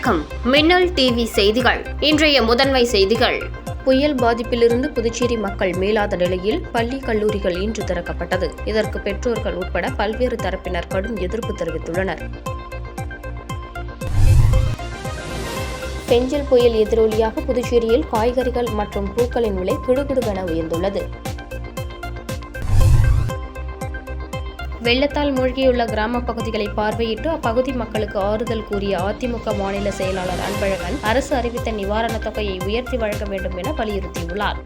வணக்கம். மின்னல் டிவி செய்திகள். இன்றைய முதன்மை செய்திகள். புயல் பாதிப்பிலிருந்து புதுச்சேரி மக்கள் மீளாத நிலையில் பள்ளி கல்லூரிகள் இன்று திறக்கப்பட்டது. இதற்கு பெற்றோர்கள் உட்பட பல்வேறு தரப்பினர் கடும் எதிர்ப்பு தெரிவித்துள்ளனர். பெஞ்சல் புயல் எதிரொலியாக புதுச்சேரியில் காய்கறிகள் மற்றும் பூக்களின் விலை கிடுகிடுவென உயர்ந்துள்ளது. வெள்ளத்தால் மூழ்கியுள்ள கிராம பகுதிகளை பார்வையிட்டு அப்பகுதி மக்களுக்கு ஆறுதல் கூறிய அதிமுக மாநில செயலாளர் அன்பழகன் அரசு அறிவித்த நிவாரணத் தொகையை உயர்த்தி வழங்க வேண்டும் என வலியுறுத்தியுள்ளார்.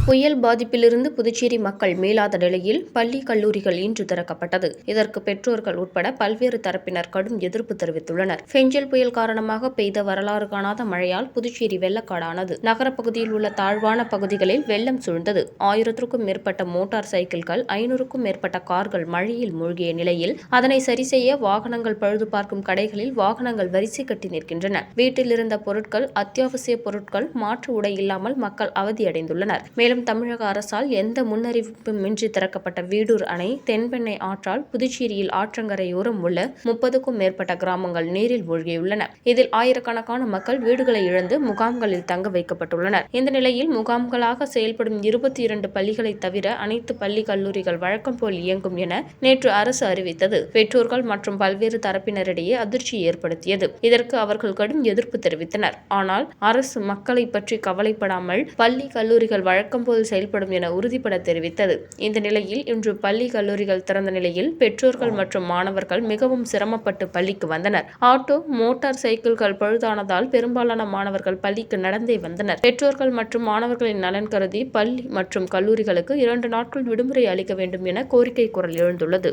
புயல் பாதிப்பிலிருந்து புதுச்சேரி மக்கள் மீளாத நிலையில் பள்ளி கல்லூரிகள் இன்று திறக்கப்பட்டது. இதற்கு பெற்றோர்கள் உட்பட பல்வேறு தரப்பினர் கடும் எதிர்ப்பு தெரிவித்துள்ளனர். பெஞ்சல் புயல் காரணமாக பெய்த வரலாறு காணாத மழையால் புதுச்சேரி வெள்ளக்காடானது. நகரப்பகுதியில் உள்ள தாழ்வான பகுதிகளில் வெள்ளம் சூழ்ந்தது. 1000க்கும் மேற்பட்ட மோட்டார் சைக்கிள்கள் 500க்கும் மேற்பட்ட கார்கள் மழையில் மூழ்கிய நிலையில் அதனை சரிசெய்ய வாகனங்கள் பழுது பார்க்கும் கடைகளில் வாகனங்கள் வரிசை கட்டி நிற்கின்றன. வீட்டில் இருந்த பொருட்கள், அத்தியாவசிய பொருட்கள், மாற்று உடை இல்லாமல் மக்கள் அவதியடைந்துள்ளனர். மேலும் தமிழக அரசால் எந்த முன்னறிவிப்புமின்றி திறக்கப்பட்ட வீடூர் அணை, தென்பெண்ணை ஆற்றால் புதுச்சேரியில் ஆற்றங்கரையோரம் உள்ள 30க்கும் மேற்பட்ட கிராமங்கள் நீரில் மூழ்கியுள்ளன. இதில் ஆயிரக்கணக்கான மக்கள் வீடுகளை இழந்து முகாம்களில் தங்க வைக்கப்பட்டுள்ளனர். இந்த நிலையில் முகாம்களாக செயல்படும் 22 பள்ளிகளை தவிர அனைத்து பள்ளி கல்லூரிகள் வழக்கம் போல் இயங்கும் என நேற்று அரசு அறிவித்தது பெற்றோர்கள் மற்றும் பல்வேறு தரப்பினரிடையே அதிர்ச்சியை ஏற்படுத்தியது. இதற்கு அவர்கள் கடும் எதிர்ப்பு தெரிவித்தனர். ஆனால் அரசு மக்களை பற்றி கவலைப்படாமல் பள்ளி கல்லூரிகள் வழக்கம் போல் செயல்படும் என உறுதிபட தெரிவித்தது. இந்த நிலையில் இன்று பள்ளி கல்லூரிகள் திறந்த நிலையில் பெற்றோர்கள் மற்றும் மாணவர்கள் மிகவும் சிரமப்பட்டு பள்ளிக்கு வந்தனர். ஆட்டோ, மோட்டார் சைக்கிள்கள் பழுதானதால் பெரும்பாலான மாணவர்கள் பள்ளிக்கு நடந்தே வந்தனர். பெற்றோர்கள் மற்றும் மாணவர்களின் நலன் கருதி பள்ளி மற்றும் கல்லூரிகளுக்கு 2 நாட்கள் விடுமுறை அளிக்க வேண்டும் என கோரிக்கை குரல் எழுந்துள்ளது.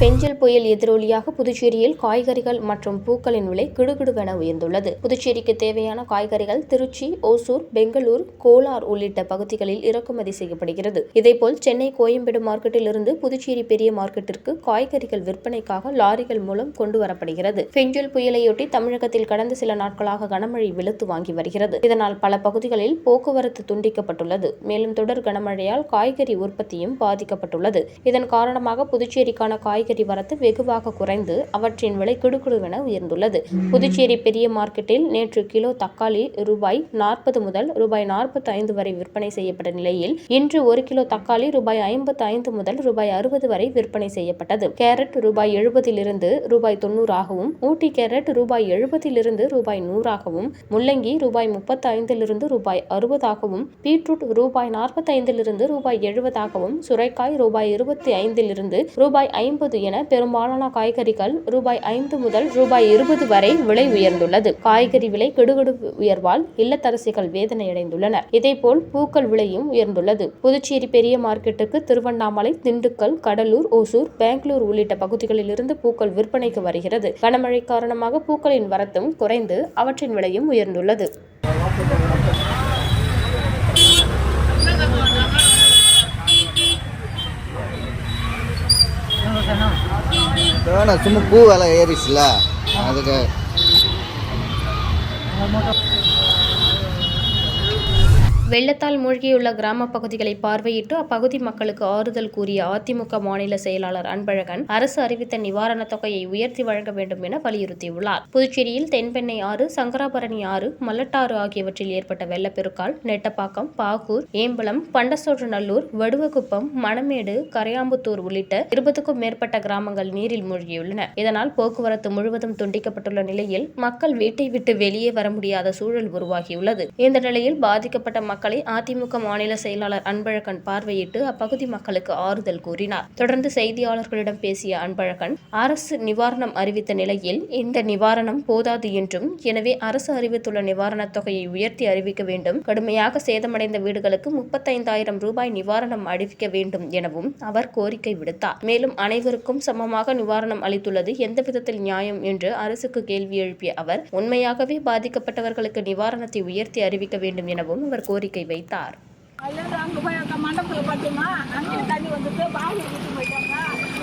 பெஞ்சல் புயல் எதிரொலியாக புதுச்சேரியில் காய்கறிகள் மற்றும் பூக்களின் விலை கிடுகிடுவென உயர்ந்துள்ளது. புதுச்சேரிக்கு தேவையான காய்கறிகள் திருச்சி, ஓசூர், பெங்களூர், கோலார் உள்ளிட்ட பகுதிகளில் இறக்குமதி செய்யப்படுகிறது. இதேபோல் சென்னை கோயம்பேடு மார்க்கெட்டில் இருந்து புதுச்சேரி பெரிய மார்க்கெட்டிற்கு காய்கறிகள் விற்பனைக்காக லாரிகள் மூலம் கொண்டுவரப்படுகிறது. பெஞ்சல் புயலையொட்டி தமிழகத்தில் கடந்த சில நாட்களாக கனமழை வெளுத்து வாங்கி வருகிறது. இதனால் பல பகுதிகளில் போக்குவரத்து துண்டிக்கப்பட்டுள்ளது. மேலும் தொடர் கனமழையால் காய்கறி உற்பத்தியும் பாதிக்கப்பட்டுள்ளது. இதன் காரணமாக புதுச்சேரிக்கான காய்கறி வரத்து வெகுவாக குறைந்து அவற்றின் விலை கிடுகிடுவென உயர்ந்துள்ளது. புதுச்சேரி பெரிய மார்க்கெட்டில் நேற்று கிலோ தக்காளி ரூபாய் 40 முதல் ரூபாய் 45 வரை விற்பனை செய்யப்பட்ட நிலையில் இன்று 1 கிலோ தக்காளி ரூபாய் 55 முதல் ரூபாய் 60 வரை விற்பனை செய்யப்பட்டது. கேரட் ரூபாய் 70 ரூபாய் 90 ஆகவும், ஊட்டி கேரட் ரூபாய் 70 ரூபாய் 100 ஆகவும், முள்ளங்கி ரூபாய் 35 ரூபாய் 60 ஆகவும், பீட்ரூட் ரூபாய் 45 ரூபாய் 70 ஆகவும், சுரைக்காய் ரூபாய் 25 ரூபாய் 50 என பெரும்பாலான காய்கறிகள் ரூபாய் 5 முதல் ரூபாய் 20 வரை விலை உயர்ந்துள்ளது. காய்கறி விலை கிடுகிடு உயர்வால் இல்லத்தரசிகள் வேதனையடைந்துள்ளனர். இதேபோல் பூக்கள் விலையும் உயர்ந்துள்ளது. புதுச்சேரி பெரிய மார்க்கெட்டுக்கு திருவண்ணாமலை, திண்டுக்கல், கடலூர், ஓசூர், பெங்களூர் உள்ளிட்ட பகுதிகளில் இருந்து பூக்கள் விற்பனைக்கு வருகிறது. கனமழை காரணமாக பூக்களின் வரத்தும் குறைந்து அவற்றின் விலையும் உயர்ந்துள்ளது. சும்மா பூ விலை ஏறிச்சுல அதுக்கு வெள்ளத்தால் மூழ்கியுள்ள கிராம பகுதிகளை பார்வையிட்டு அப்பகுதி மக்களுக்கு ஆறுதல் கூறிய அதிமுக மாநில செயலாளர் அன்பழகன் அரசு அறிவித்த நிவாரணத் தொகையை உயர்த்தி வழங்க வேண்டும் என வலியுறுத்தியுள்ளார். புதுச்சேரியில் தென்பெண்ணை ஆறு, சங்கராபரணி ஆறு, மல்லட்டாறு ஆகியவற்றில் ஏற்பட்ட வெள்ளப்பெருக்கால் நெட்டப்பாக்கம், பாகூர், ஏம்பலம், பண்டசோற்றுநல்லூர், வடுவகுப்பம், மணமேடு, கரையாம்புத்தூர் உள்ளிட்ட 20க்கும் மேற்பட்ட கிராமங்கள் நீரில் மூழ்கியுள்ளன. இதனால் போக்குவரத்து முழுவதும் துண்டிக்கப்பட்டுள்ள நிலையில் மக்கள் வீட்டை விட்டு வெளியே வர முடியாத சூழல் உருவாகியுள்ளது. இந்த நிலையில் பாதிக்கப்பட்ட மக்களை அதிமுக மாநில செயலாளர் அன்பழகன் பார்வையிட்டு அப்பகுதி மக்களுக்கு ஆறுதல் கூறினார். தொடர்ந்து செய்தியாளர்களிடம் பேசிய அன்பழகன், அரசு நிவாரணம் அறிவித்த நிலையில் இந்த நிவாரணம் போதாது என்றும், எனவே அரசு அறிவித்துள்ள நிவாரணத் தொகையை உயர்த்தி அறிவிக்க வேண்டும். கடுமையாக சேதமடைந்த வீடுகளுக்கு 35,000 ரூபாய் நிவாரணம் அறிவிக்க வேண்டும் எனவும் அவர் கோரிக்கை விடுத்தார். மேலும் அனைவருக்கும் சமமாக நிவாரணம் அளித்துள்ளது எந்த விதத்தில் நியாயம் என்று அரசுக்கு கேள்வி எழுப்பிய அவர், உண்மையாகவே பாதிக்கப்பட்டவர்களுக்கு நிவாரணத்தை உயர்த்தி அறிவிக்க வேண்டும் எனவும் அவர் கோரிக்கை வைத்தார். மண்டபத்தில் பார்த்தோமா, அங்கே தண்ணி வந்துட்டு பாதி போயிட்டாங்க.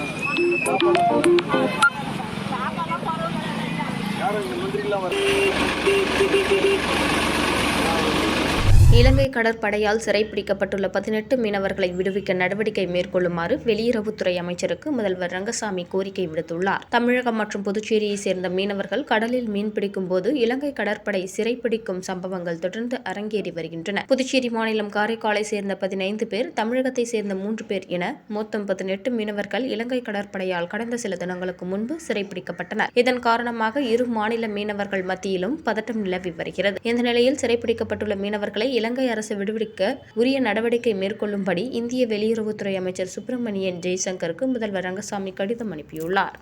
இலங்கை கடற்படையால் சிறைப்பிடிக்கப்பட்டுள்ள 18 மீனவர்களை விடுவிக்க நடவடிக்கை மேற்கொள்ளுமாறு வெளியுறவுத்துறை அமைச்சருக்கு முதல்வர் ரங்கசாமி கோரிக்கை விடுத்துள்ளார். தமிழகம் மற்றும் புதுச்சேரியை சேர்ந்த மீனவர்கள் கடலில் மீன்பிடிக்கும் போது இலங்கை கடற்படை சிறைப்பிடிக்கும் சம்பவங்கள் தொடர்ந்து அரங்கேறி வருகின்றன. புதுச்சேரி மாநிலம் காரைக்காலை சேர்ந்த 15 பேர், தமிழகத்தை சேர்ந்த 3 பேர் என மொத்தம் 18 மீனவர்கள் இலங்கை கடற்படையால் கடந்த சில தினங்களுக்கு முன்பு சிறைப்பிடிக்கப்பட்டனர். இதன் காரணமாக இரு மாநில மீனவர்கள் மத்தியிலும் பதட்டம் நிலவி வருகிறது. இந்த நிலையில் சிறைப்பிடிக்கப்பட்டுள்ள மீனவர்களை இலங்கை அரசு விடுவிக்க உரிய நடவடிக்கை மேற்கொள்ளும்படி இந்திய வெளியுறவுத்துறை அமைச்சர் சுப்பிரமணியன் ஜெய்சங்கருக்கு முதல்வர் ரங்கசாமி கடிதம் அனுப்பியுள்ளார்.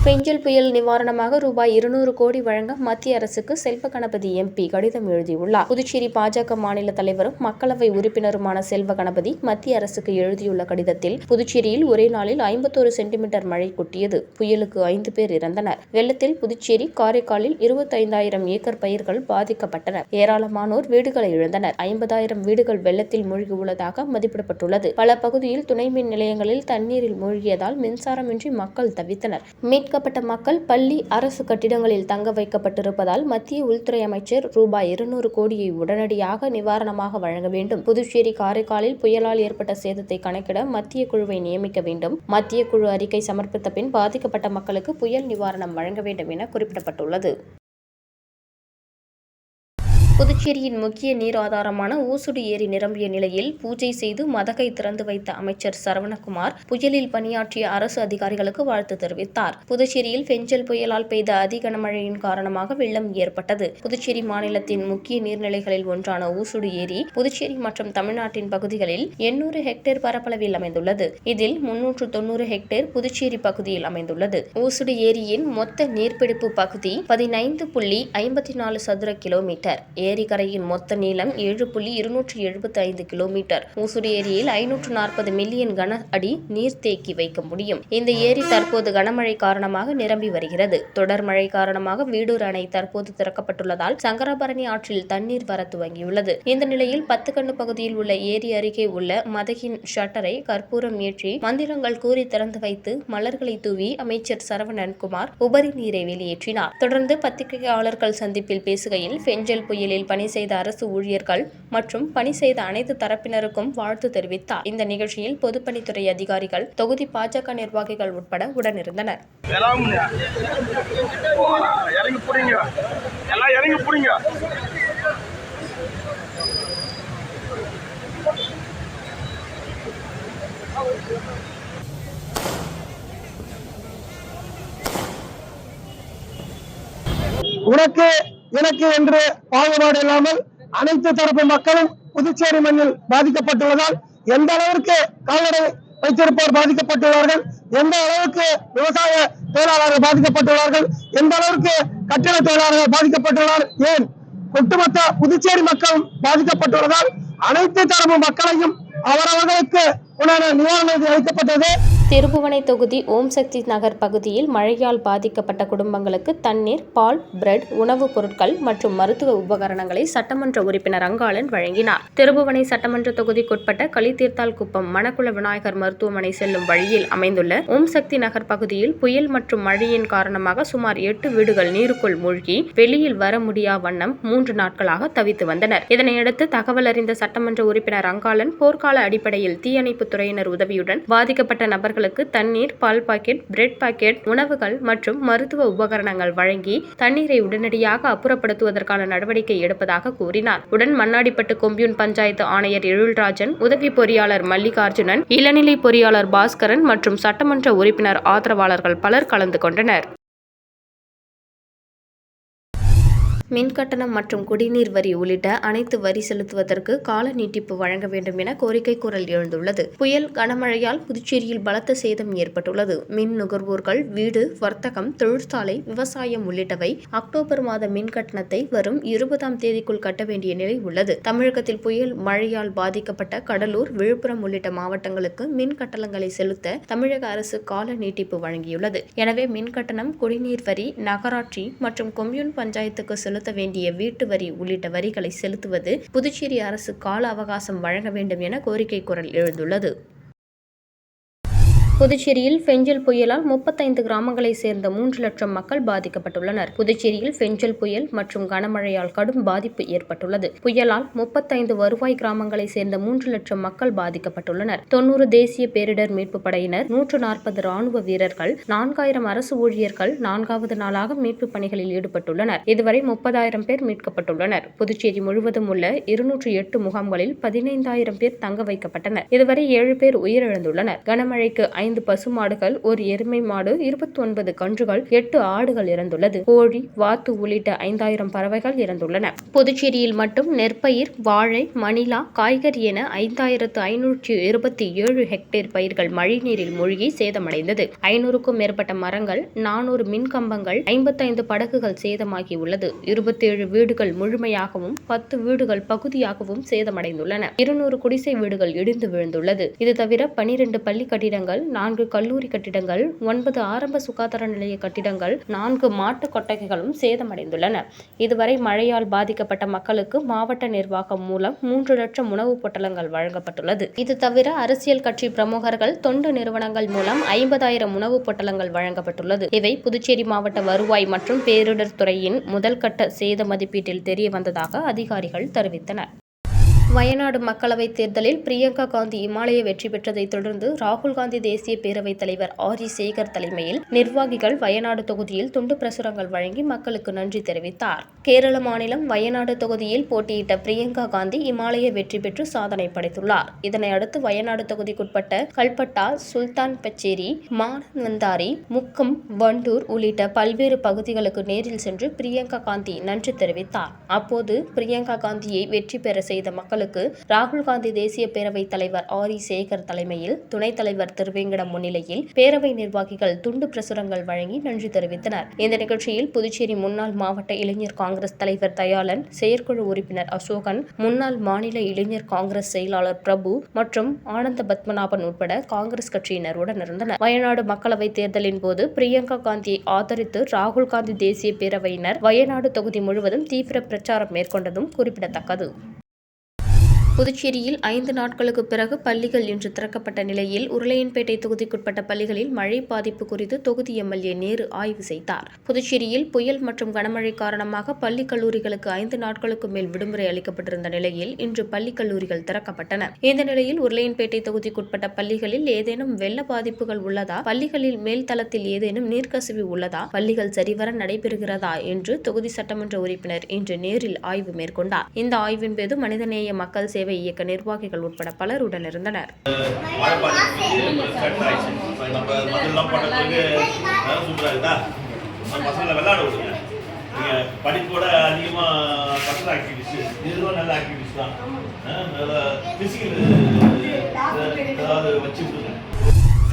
பெஞ்சல் புயல் நிவாரணமாக ரூபாய் 200 கோடி வழங்க மத்திய அரசுக்கு செல்வ கணபதி எம்பி கடிதம் எழுதியுள்ளார். புதுச்சேரி பாஜக மாநில தலைவரும் மக்களவை உறுப்பினருமான செல்வ கணபதி மத்திய அரசுக்கு எழுதியுள்ள கடிதத்தில், புதுச்சேரியில் ஒரே நாளில் 51 சென்டிமீட்டர் மழை கொட்டியது. புயலுக்கு 5 பேர் இறந்தனர். வெள்ளத்தில் புதுச்சேரி, காரைக்காலில் 25,000 ஏக்கர் பயிர்கள் பாதிக்கப்பட்டன. ஏராளமானோர் வீடுகளை இழந்தனர். 50,000 வீடுகள் வெள்ளத்தில் மூழ்கியுள்ளதாக மதிப்பிடப்பட்டுள்ளது. பல பகுதியில் துணை மின் நிலையங்களில் தண்ணீரில் மூழ்கியதால் மின்சாரமின்றி மக்கள் தவித்தனர். மீட்கப்பட்ட மக்கள் பள்ளி, அரசு கட்டிடங்களில் தங்க வைக்கப்பட்டிருப்பதால் மத்திய உள்துறை அமைச்சர் ரூபாய் 200 கோடியை உடனடியாக நிவாரணமாக வழங்க வேண்டும். புதுச்சேரி, காரைக்காலில் புயலால் ஏற்பட்ட சேதத்தை கணக்கிட மத்திய குழுவை நியமிக்க வேண்டும். மத்திய குழு அறிக்கை சமர்ப்பித்த பின் பாதிக்கப்பட்ட மக்களுக்கு புயல் நிவாரணம் வழங்க வேண்டும் என குறிப்பிடப்பட்டுள்ளது. புதுச்சேரியின் முக்கிய நீர் ஆதாரமான ஊசுடு ஏரி நிரம்பிய நிலையில் பூஜை செய்து மதகை திறந்து வைத்த அமைச்சர் சரவணகுமார் புயலில் பணியாற்றிய அரசு அதிகாரிகளுக்கு வாழ்த்து தெரிவித்தார். புதுச்சேரியில் பெஞ்சல் புயலால் பெய்த அதி கனமழையின் காரணமாக வெள்ளம் ஏற்பட்டது. புதுச்சேரி மாநிலத்தின் முக்கிய நீர்நிலைகளில் ஒன்றான ஊசுடு ஏரி புதுச்சேரி மற்றும் தமிழ்நாட்டின் பகுதிகளில் 800 ஹெக்டேர் பரப்பளவில் அமைந்துள்ளது. இதில் 390 ஹெக்டேர் புதுச்சேரி பகுதியில் அமைந்துள்ளது. ஊசுடு ஏரியின் மொத்த நீர்பிடிப்பு பகுதி 15.54 சதுர கிலோமீட்டர். ஏரி கரையின் மொத்த நீளம் 7.275 கிலோமீட்டர். ஊசுடு ஏரியில் 540 மில்லியன் கன அடி நீர் தேக்கி வைக்க முடியும். இந்த ஏரி தற்போது கனமழை காரணமாக நிரம்பி வருகிறது. தொடர் மழை காரணமாக வீடூர் அணை தற்போது திறக்கப்பட்டுள்ளதால் சங்கராபரணி ஆற்றில் தண்ணீர் வர துவங்கியுள்ளது. இந்த நிலையில் 10 கண்டு பகுதியில் உள்ள ஏரி அருகே உள்ள மதகின் ஷட்டரை கற்பூரம் ஏற்றி மந்திரங்கள் கூறி திறந்து வைத்து மலர்களை தூவி அமைச்சர் சரவணன்குமார் உபரி நீரை வெளியேற்றினார். தொடர்ந்து பத்திரிகையாளர்கள் சந்திப்பில் பேசுகையில், பெஞ்சல் புயலில் பணி செய்த அரசு ஊழியர்கள் மற்றும் பணி செய்த அனைத்து தரப்பினருக்கும் வாழ்த்து தெரிவித்தார். இந்த நிகழ்ச்சியில் பொதுப்பணித்துறை அதிகாரிகள், தொகுதி பாஜக நிர்வாகிகள் உட்பட உடனிருந்தனர். உனக்கு எனக்கு என்று பாகுபாடு இல்லாமல் அனைத்து தரப்பு மக்களும் புதுச்சேரி மண்ணில் பாதிக்கப்பட்டுள்ளதால் எந்த அளவிற்கு கால்நடை வைத்திருப்போர் பாதிக்கப்பட்டுள்ளார்கள், எந்த அளவுக்கு விவசாய தொழிலாளர்கள் பாதிக்கப்பட்டுள்ளார்கள், எந்த அளவுக்கு கட்டிட தொழிலாளர்கள் பாதிக்கப்பட்டுள்ளார், ஏன் ஒட்டுமொத்த புதுச்சேரி மக்களும் பாதிக்கப்பட்டுள்ளதால் அனைத்து தரப்பு மக்களையும் அவரவர்களுக்கு உண்டான நிவாரணம் அளிக்கப்பட்டது. திருபுவனை தொகுதி ஓம் சக்தி நகர் பகுதியில் மழையால் பாதிக்கப்பட்ட குடும்பங்களுக்கு தண்ணீர், பால், பிரெட், உணவுப் பொருட்கள் மற்றும் மருத்துவ உபகரணங்களை சட்டமன்ற உறுப்பினர் அங்காளன் வழங்கினார். திருபுவனை சட்டமன்ற தொகுதிக்குட்பட்ட களித்தீர்த்தால் குப்பம் மணக்குள விநாயகர் மருத்துவமனை செல்லும் வழியில் அமைந்துள்ள ஓம் சக்தி நகர் பகுதியில் புயல் மற்றும் மழையின் காரணமாக சுமார் 8 வீடுகள் நீருக்குள் மூழ்கி வெளியில் வர முடியா வண்ணம் 3 நாட்களாக தவித்து வந்தனர். இதனையடுத்து தகவல் அறிந்த சட்டமன்ற உறுப்பினர் அங்காளன் போர்க்கால அடிப்படையில் தீயணைப்பு துறையினர் உதவியுடன் பாதிக்கப்பட்ட நபர்களுக்கு தண்ணீர், பால் பாக்கெட், பிரெட் பாக்கெட், உணவுகள் மற்றும் மருத்துவ உபகரணங்கள் வழங்கி தண்ணீரை உடனடியாக அப்புறப்படுத்துவதற்கான நடவடிக்கை எடுப்பதாக கூறினார். உடன் மண்ணாடிப்பட்டு கொம்யூன் பஞ்சாயத்து ஆணையர் எழில்ராஜன், உதவி பொறியாளர் மல்லிகார்ஜுனன், இளநிலை பொறியாளர் பாஸ்கரன் மற்றும் சட்டமன்ற உறுப்பினர் ஆதரவாளர்கள் பலர் கலந்து கொண்டனர். மின்கட்டணம் மற்றும் குடிநீர் வரி உள்ளிட்ட அனைத்து வரி செலுத்துவதற்கு கால நீட்டிப்பு வழங்க வேண்டும் என கோரிக்கை குரல் எழுந்துள்ளது. புயல் கனமழையால் புதுச்சேரியில் பலத்த சேதம் ஏற்பட்டுள்ளது. மின் நுகர்வோர்கள் வீடு, வர்த்தகம், தொழிற்சாலை, விவசாயம் உள்ளிட்டவை அக்டோபர் மாத மின் கட்டணத்தை வரும் 20ஆம் தேதிக்குள் கட்ட வேண்டிய நிலை உள்ளது. தமிழகத்தில் புயல் மழையால் பாதிக்கப்பட்ட கடலூர், விழுப்புரம் உள்ளிட்ட மாவட்டங்களுக்கு மின் கட்டணங்களை செலுத்த தமிழக அரசு கால நீட்டிப்பு வழங்கியுள்ளது. எனவே மின் கட்டணம், குடிநீர் வரி, நகராட்சி மற்றும் கொம்யூன் பஞ்சாயத்துக்கு செலுத்த வேண்டிய வீட்டு வரி உள்ளிட்ட வரிகளை செலுத்துவது புதுச்சேரி அரசு கால அவகாசம் வழங்க வேண்டும் என கோரிக்கை குரல் எழுந்துள்ளது. புதுச்சேரியில் பெஞ்சல் புயலால் 35 கிராமங்களை சேர்ந்த 3 லட்சம் மக்கள் பாதிக்கப்பட்டுள்ளனர். புதுச்சேரியில் பெஞ்சல் புயல் மற்றும் கனமழையால் கடும் பாதிப்பு ஏற்பட்டுள்ளது. புயலால் 35 வருவாய் கிராமங்களை சேர்ந்த 3 லட்சம் மக்கள் பாதிக்கப்பட்டுள்ளனர். 90 தேசிய பேரிடர் மீட்பு படையினர், 140 ராணுவ வீரர்கள், 4000 அரசு ஊழியர்கள் 4வது நாளாக மீட்பு பணிகளில் ஈடுபட்டுள்ளனர். இதுவரை 30,000 பேர் மீட்கப்பட்டுள்ளனர். புதுச்சேரி முழுவதும் உள்ள 208 முகாம்களில் 15,000 பேர் தங்க வைக்கப்பட்டனர். இதுவரை 7 பேர் உயிரிழந்துள்ளனர். கனமழைக்கு 5 பசுமாடுகள், 1 எருமை மாடு, 29 கன்றுகள், 8 ஆடுகள் இறந்துள்ளது. கோழி, வாத்து உள்ளிட்ட 5,000 பறவைகள் இறந்துள்ளன. புதுச்சேரியில் மட்டும் நெற்பயிர், வாழை, மணிலா, காய்கறி என 5,527 ஹெக்டேர் பயிர்கள் மழைநீரில் மூழ்கி சேதமடைந்தது. 500க்கும் மேற்பட்ட மரங்கள், 400 மின்கம்பங்கள், 55 படகுகள் சேதமாகியுள்ளது. 27 வீடுகள் முழுமையாகவும், 10 வீடுகள் பகுதியாகவும் சேதமடைந்துள்ளன. 200 குடிசை வீடுகள் இடிந்து விழுந்துள்ளது. இது தவிர 12 பள்ளி கட்டிடங்கள், 4 கல்லூரி கட்டிடங்கள், 9 ஆரம்ப சுகாதார நிலைய கட்டிடங்கள், 4 மாட்டு கொட்டகைகளும் சேதமடைந்துள்ளன. இதுவரை மழையால் பாதிக்கப்பட்ட மக்களுக்கு மாவட்ட நிர்வாகம் மூலம் 3 லட்சம் உணவுப் பொட்டலங்கள் வழங்கப்பட்டுள்ளது. இது தவிர அரசியல் கட்சி பிரமுகர்கள், தொண்டு நிறுவனங்கள் மூலம் 50,000 உணவுப் பொட்டலங்கள் வழங்கப்பட்டுள்ளது. இவை புதுச்சேரி மாவட்ட வருவாய் மற்றும் பேரிடர் துறையின் முதல்கட்ட சேத மதிப்பீட்டில் தெரியவந்ததாக அதிகாரிகள் தெரிவித்தனர். வயநாடு மக்களவைத் தேர்தலில் பிரியங்கா காந்தி இமாலய வெற்றி பெற்றதை தொடர்ந்து ராகுல் காந்தி தேசிய பேரவைத் தலைவர் ஆரி சேகர் தலைமையில் நிர்வாகிகள் வயநாடு தொகுதியில் துண்டு பிரசுரங்கள் வழங்கி மக்களுக்கு நன்றி தெரிவித்தார். கேரள மாநிலம் வயநாடு தொகுதியில் போட்டியிட்ட பிரியங்கா காந்தி இமாலய வெற்றி பெற்று சாதனை படைத்துள்ளார். இதனையடுத்து வயநாடு தொகுதிக்குட்பட்ட கல்பட்டா, சுல்தான் பச்சேரி, மானவந்தாரி, முக்கம், வண்டூர் உள்ளிட்ட பல்வேறு பகுதிகளுக்கு நேரில் சென்று பிரியங்கா காந்தி நன்றி தெரிவித்தார். அப்போது பிரியங்கா காந்தியை வெற்றி பெற செய்த மக்களுக்கு ராகுல் காந்தி தேசிய பேரவைத் தலைவர் ஆரி சேகர் தலைமையில் துணைத் தலைவர் திருவேங்கடம் முன்னிலையில் பேரவை நிர்வாகிகள் துண்டு பிரசுரங்கள் வழங்கி நன்றி தெரிவித்தனர். இந்த நிகழ்ச்சியில் புதுச்சேரி முன்னாள் மாவட்ட இளைஞர் காங்கிரஸ் தலைவர் தயாளன், செயற்குழு உறுப்பினர் அசோகன், முன்னாள் மாநில இளைஞர் காங்கிரஸ் செயலாளர் பிரபு மற்றும் ஆனந்த பத்மநாபன் உட்பட காங்கிரஸ் கட்சியினர் உடனிருந்தனர். வயநாடு மக்களவைத் தேர்தலின் போது பிரியங்கா காந்தியை ஆதரித்து ராகுல் காந்தி தேசிய பேரவையினர் வயநாடு தொகுதி முழுவதும் தீவிர பிரச்சாரம் மேற்கொண்டதும் குறிப்பிடத்தக்கது. புதுச்சேரியில் 5 நாட்களுக்கு பிறகு பள்ளிகள் இன்று திறக்கப்பட்ட நிலையில் உருளையன்பேட்டை தொகுதிக்குட்பட்ட பள்ளிகளில் மழை பாதிப்பு குறித்து தொகுதி எம்எல்ஏ நேரு ஆய்வு செய்தார். புதுச்சேரியில் புயல் மற்றும் கனமழை காரணமாக பள்ளி கல்லூரிகளுக்கு 5 நாட்களுக்கு மேல் விடுமுறை அளிக்கப்பட்டிருந்த நிலையில் இன்று பள்ளி கல்லூரிகள் திறக்கப்பட்டன. இந்த நிலையில் உருளையன்பேட்டை தொகுதிக்குட்பட்ட பள்ளிகளில் ஏதேனும் வெள்ள பாதிப்புகள் உள்ளதா, பள்ளிகளில் மேல்தளத்தில் ஏதேனும் நீர்க்கசிவு உள்ளதா, பள்ளிகள் சரிவர நடைபெறுகிறதா என்று தொகுதி சட்டமன்ற உறுப்பினர் இன்று நேரில் ஆய்வு மேற்கொண்டார். இந்த ஆய்வின் போது மனிதநேய மக்கள் சேவை இயக்க நிர்வாகிகள் உட்பட பலர் உடனிருந்தனர். படிப்போட அதிகமா பசங்க ஆக்டிவிட்டிஸ், இதுவும் நல்ல ஆக்டிவிட்டிஸ் தான். பிசிக்கல் ஏதாவது வச்சு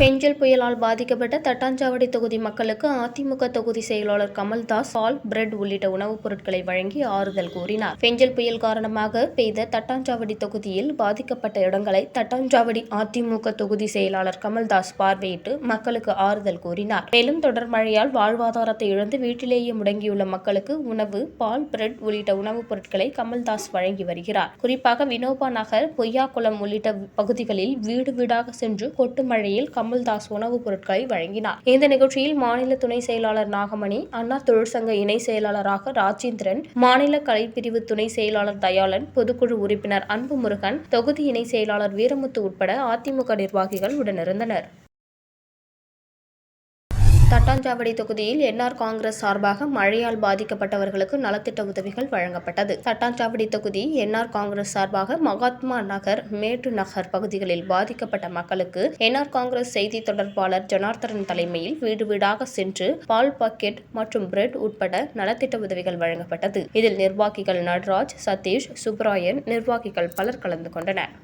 பெஞ்சல் புயலால் பாதிக்கப்பட்ட தட்டாஞ்சாவடி தொகுதி மக்களுக்கு அதிமுக தொகுதி செயலாளர் கமல்தாஸ் பால், பிரெட் உள்ளிட்ட உணவுப் பொருட்களை வழங்கி ஆறுதல் கூறினார். பெஞ்சல் புயல் காரணமாக பெய்த தட்டாஞ்சாவடி தொகுதியில் பாதிக்கப்பட்ட இடங்களை தட்டாஞ்சாவடி அதிமுக தொகுதி செயலாளர் கமல்தாஸ் பார்வையிட்டு மக்களுக்கு ஆறுதல் கூறினார். மேலும் தொடர் மழையால் வாழ்வாதாரத்தை இழந்து வீட்டிலேயே முடங்கியுள்ள மக்களுக்கு உணவு, பால், பிரெட் உள்ளிட்ட உணவுப் பொருட்களை கமல்தாஸ் வழங்கி வருகிறார். குறிப்பாக வினோபா நகர், பொய்யாக்குளம் உள்ளிட்ட பகுதிகளில் வீடு வீடாக சென்று கொட்டு மழையில் கமல்தாஸ் உணவுப் பொருட்களை வழங்கினார். இந்த நிகழ்ச்சியில் மாநில துணை செயலாளர் நாகமணி, அண்ணா தொழிற்சங்க இணை செயலாளராக ராஜேந்திரன், மாநில கலைப்பிரிவு துணை செயலாளர் தயாளன், பொதுக்குழு உறுப்பினர் அன்பு முருகன், தொகுதி இணை செயலாளர் வீரமுத்து உட்பட அதிமுக நிர்வாகிகள் உடனிருந்தனர். தட்டாஞ்சாவடி தொகுதியில் என்ஆர் காங்கிரஸ் சார்பாக மழையால் பாதிக்கப்பட்டவர்களுக்கு நலத்திட்ட உதவிகள் வழங்கப்பட்டது. தட்டாஞ்சாவடி தொகுதி என்ஆர் காங்கிரஸ் சார்பாக மகாத்மா நகர், மேட்டு நகர் பகுதிகளில் பாதிக்கப்பட்ட மக்களுக்கு என்ஆர் காங்கிரஸ் செய்தி தொடர்பாளர் ஜனார்த்தனன் தலைமையில் வீடு வீடாக சென்று பால் பாக்கெட் மற்றும் பிரெட் உட்பட நலத்திட்ட உதவிகள் வழங்கப்பட்டது. இதில் நிர்வாகிகள் நடராஜ், சதீஷ், சுப்ராயன், நிர்வாகிகள் பலர் கலந்து கொண்டனர்.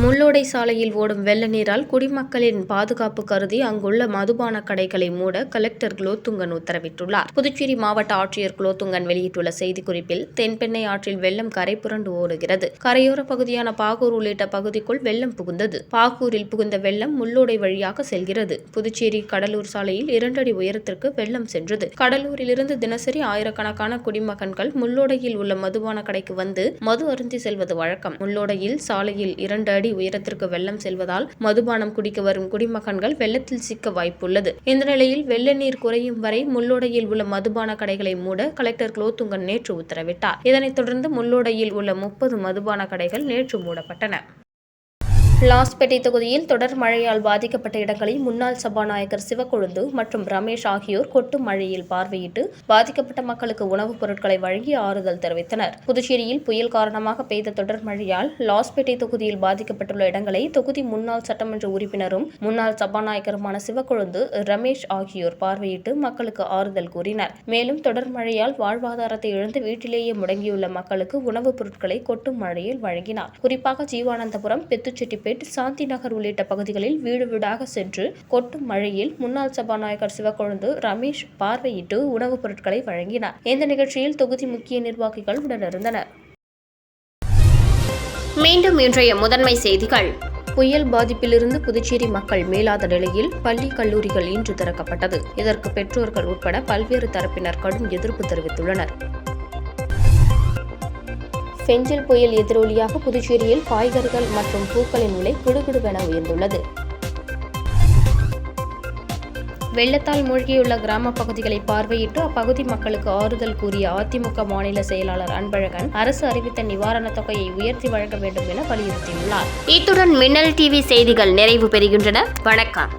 முள்ளோடை சாலையில் ஓடும் வெள்ள நீரால் குடிமக்களின் பாதுகாப்பு கருதி அங்குள்ள மதுபான கடைகளை மூட கலெக்டர் குலோத்துங்கன் உத்தரவிட்டுள்ளார். புதுச்சேரி மாவட்ட ஆட்சியர் குலோத்துங்கன் வெளியிட்டுள்ள செய்திக்குறிப்பில், தென்பெண்ணை ஆற்றில் வெள்ளம் கரை புரண்டு ஓடுகிறது. கரையோர பகுதியான பாகூர் உள்ளிட்ட பகுதிக்குள் வெள்ளம் புகுந்தது. பாகூரில் புகுந்த வெள்ளம் முள்ளோடை வழியாக செல்கிறது. புதுச்சேரி கடலூர் சாலையில் 2 அடி உயரத்திற்கு வெள்ளம் சென்றது. கடலூரிலிருந்து தினசரி ஆயிரக்கணக்கான குடிமகன்கள் முள்ளோடையில் உள்ள மதுபான கடைக்கு வந்து மது அருந்தி செல்வது வழக்கம். முள்ளோடையில் சாலையில் 2 அடி அடி உயரத்திற்கு வெள்ளம் செல்வதால் மதுபானம் குடிக்க வரும் குடிமகன்கள் வெள்ளத்தில் சிக்க வாய்ப்புள்ளது. இந்த நிலையில் வெள்ள நீர் குறையும் வரை முள்ளோடையில் உள்ள மதுபான கடைகளை மூட கலெக்டர் குலோத்துங்கன் நேற்று உத்தரவிட்டார். இதனைத் தொடர்ந்து முள்ளோடையில் உள்ள 30 மதுபான கடைகள் நேற்று மூடப்பட்டன. லாஸ்பேட்டை தொகுதியில் தொடர் மழையால் பாதிக்கப்பட்ட இடங்களை முன்னாள் சபாநாயகர் சிவக்கொழுந்து மற்றும் ரமேஷ் ஆகியோர் கொட்டும் மழையில் பார்வையிட்டு பாதிக்கப்பட்ட மக்களுக்கு உணவுப் பொருட்களை வழங்கி ஆறுதல் தெரிவித்தனர். புதுச்சேரியில் புயல் காரணமாக பெய்த தொடர் மழையால் லாஸ்பேட்டை தொகுதியில் பாதிக்கப்பட்டுள்ள இடங்களை தொகுதி முன்னாள் சட்டமன்ற உறுப்பினரும் முன்னாள் சபாநாயகருமான சிவக்கொழுந்து, ரமேஷ் ஆகியோர் பார்வையிட்டு மக்களுக்கு ஆறுதல் கூறினர். மேலும் தொடர் மழையால் வாழ்வாதாரத்தை இழந்து வீட்டிலேயே முடங்கியுள்ள மக்களுக்கு உணவுப் பொருட்களை கொட்டும் மழையில் வழங்கினார். குறிப்பாக ஜீவானந்தபுரம், பெத்துச்செட்டி, சாந்தி நகர் உள்ளிட்ட பகுதிகளில் வீடு வீடாக சென்று கொட்டும் மழையில் முன்னாள் சபாநாயகர் சிவக்கொழுந்து, ரமேஷ் பார்வையிட்டு உணவுப் பொருட்களை வழங்கினார். இந்த நிகழ்ச்சியில் தொகுதி முக்கிய நிர்வாகிகள் உடனிருந்தனர். மீண்டும் இன்றைய முதன்மை செய்திகள். புயல் பாதிப்பிலிருந்து புதுச்சேரி மக்கள் மீளாத நிலையில் பள்ளி, கல்லூரிகள் இன்று திறக்கப்பட்டது. இதற்கு பெற்றோர்கள் உட்பட பல்வேறு தரப்பினர் கடும் எதிர்ப்பு தெரிவித்துள்ளனர். பெஞ்சல் புயல் எதிரொலியாக புதுச்சேரியில் காய்கறிகள் மற்றும் பூக்களின் விலை கிடுகிடுவென உயர்ந்துள்ளது. வெள்ளத்தால் மூழ்கியுள்ள கிராம பகுதிகளை பார்வையிட்டு அப்பகுதி மக்களுக்கு ஆறுதல் கூறிய அதிமுக மாநில செயலாளர் அன்பழகன் அரசு அறிவித்த நிவாரணத் தொகையை உயர்த்தி வழங்க வேண்டும் என வலியுறுத்தியுள்ளார். இத்துடன் மின்னல் டிவி செய்திகள் நிறைவு பெறுகின்றன. வணக்கம்.